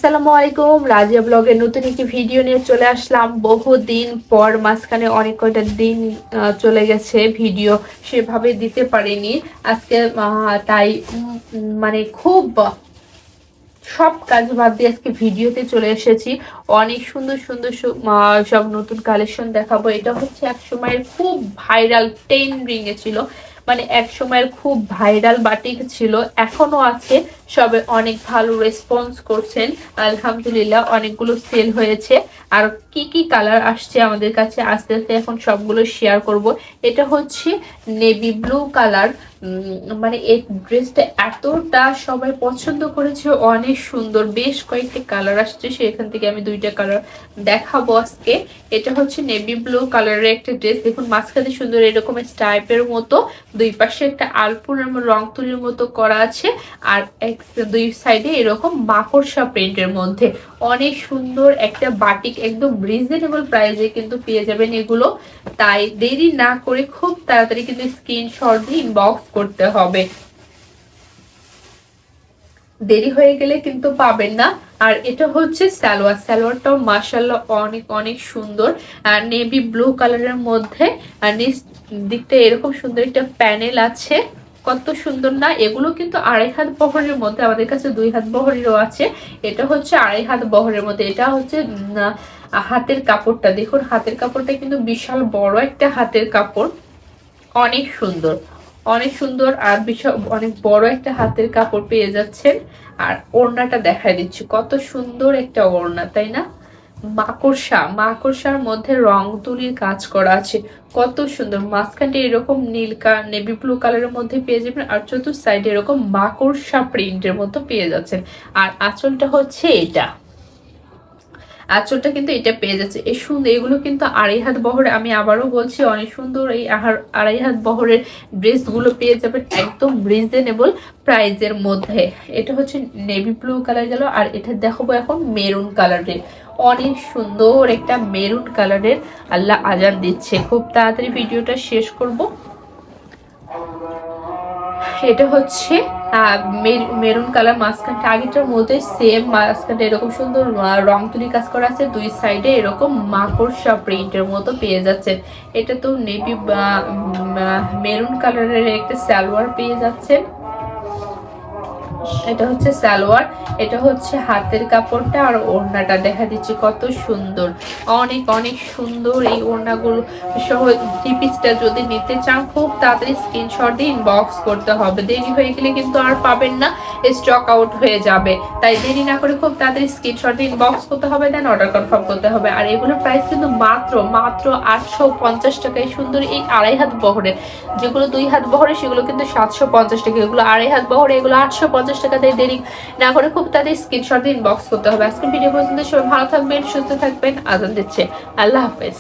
আসসালামু আলাইকুম, রাজিয়া ব্লগের নতুন একটি ভিডিও নিয়ে চলে আসলাম। বহুদিন পর, মাঝখানে অনেক কয়টা দিন চলে গেছে, ভিডিও সেভাবে দিতে পারিনি আজকে। তাই মানে খুব সব কাজ বাদ দিয়ে আজকে ভিডিওতে চলে এসেছি। অনেক সুন্দর সুন্দর সব নতুন কালেকশন দেখাবো। এটা হচ্ছে এক সময়ের খুব ভাইরাল ট্রেন্ডিং এ ছিল, মানে এক সময়ের খুব ভাইরাল বাটিক ছিল, এখনো আছে। সবে অনেক ভালো রেসপন্স করছেন, আলহামদুলিল্লাহ। অনেকগুলো সেল হয়েছে। আর কি কি কালার আসছে আমাদের কাছে আস্তে আস্তে এখন সবগুলো শেয়ার করব। এটা হচ্ছে নেভি ব্লু কালার। মানে এই ড্রেসটা এতটা সবাই পছন্দ করেছে, অনেক সুন্দর। বেশ কয়েকটি কালার আসছে, সেখান থেকে আমি দুইটা কালার দেখাবো আজকে। এটা হচ্ছে নেভি ব্লু কালারের একটা ড্রেস। দেখুন মাঝখানে সুন্দর এরকম স্টাইপের মতো, দুই পাশে একটা আলপুর রং তুলির মতো করা আছে, আর দুই সাইডে এরকম মাকড়সা প্রিন্টের মধ্যে অনেক সুন্দর একটা বাটিক। একদম রিজনেবল প্রাইসে কিন্তু পেয়ে যাবেন এগুলো। তাই দেরি না করে খুব তাড়াতাড়ি কিন্তু স্ক্রিনশট দিয়ে ইনবক্স করতে হবে, দেরি হয়ে গেলে কিন্তু পাবেন না। আর এটা হচ্ছে সালোয়ার। সালোয়ারটাও মাশাআল্লাহ অনেক অনেক সুন্দর, আর নেভি ব্লু কালারের মধ্যে। আর নিচ দিকটা এরকম সুন্দর একটা প্যানেল আছে, কত সুন্দর না। এগুলো কিন্তু 2.5 হাত বহরের মধ্যে, আমাদের কাছে 2 হাত বহরেরও আছে। এটা হচ্ছে 2.5 হাত বহরের মধ্যে। এটা হচ্ছে হাতের কাপড়টা দেখুন, হাতের কাপড়টা কিন্তু বিশাল বড় একটা হাতের কাপড়, অনেক সুন্দর, অনেক সুন্দর। আর বিশাল অনেক বড় একটা হাতের কাপড় পেয়ে যাচ্ছেন। আর ওড়নাটা দেখাই দিচ্ছি, কত সুন্দর একটা ওড়না, তাই না? মাকড়সার মধ্যে রং তুলির কাজ করা আছে, কত সুন্দর। মাঝখানটা এরকম নীল নেভি ব্লু কালারের মধ্যে পেয়ে যাবেন, আর চতুর্থ সাইডে এরকম মাকড়সা প্রিন্টের মতো পেয়ে যাচ্ছেন। আর আঁচলটা হচ্ছে এটা, আঁচলটা কিন্তু এটা পেয়ে যাচ্ছে। এই সুন্দর, এগুলো কিন্তু 2.5 হাত বহরে, আমি আবারও বলছি অনেক সুন্দর। এই 2.5 হাত বহরের ড্রেসগুলো পেয়ে যাবেন একদম রিজনেবল প্রাইজের মধ্যে। এটা হচ্ছে নেভি ব্লু কালার গেল, আর এটা দেখাবো এখন মেরুন কালারের। অনেক সুন্দর একটা মেরুন কালারের। আল্লাহ আজান দিচ্ছে, খুব তাড়াতাড়ি ভিডিওটা শেষ করব। এটা হচ্ছে মেরুন কালার। মাঝখানটা আগেটার মধ্যে সেম, মাঝখানটা এরকম সুন্দর রং তুলি কাজ করা আছে, দুই সাইডে এরকম মাকড়সা প্রিন্টের মতো পেয়ে যাচ্ছেন। এটা তো নেভি মেরুন কালারের একটা সালোয়ার পেয়ে যাচ্ছেন। এটা হচ্ছে সালোয়ার, এটা হচ্ছে হাতের কাপড়টা। আর ওড়নাটা দেখা দিচ্ছি কত সুন্দর, অনেক অনেক সুন্দর। এই ওড়নাগুলো সহ থ্রি পিসটা যদি নিতে চান খুব তাড়াতাড়ি স্ক্রিনশট দিয়ে ইনবক্স করতে হবে, দেরি হয়ে গেলে কিন্তু আর পাবেন না, স্টক আউট হয়ে যাবে। তাই দেরি না করে খুব তাড়াতাড়ি স্ক্রিনশট দিয়ে ইনবক্স করতে হবে, দেন অর্ডার কনফার্ম করতে হবে। আর এগুলোর প্রাইস কিন্তু মাত্র 850 টাকায় সুন্দর। এই 2.5 হাত বহরের, যেগুলো 2 হাত বহরে সেগুলো কিন্তু 750 টাকা, এগুলো 2.5 হাত বহরে এগুলো 850 টাকা। দিয়ে দেরি না করে খুব তাদের স্ক্রিনশট দিয়ে ইনবক্স করতে হবে। আজকে ভিডিও পর্যন্ত সবাই ভালো থাকবেন, সুস্থ থাকবেন। আজান দিচ্ছে, আল্লাহ হাফেজ।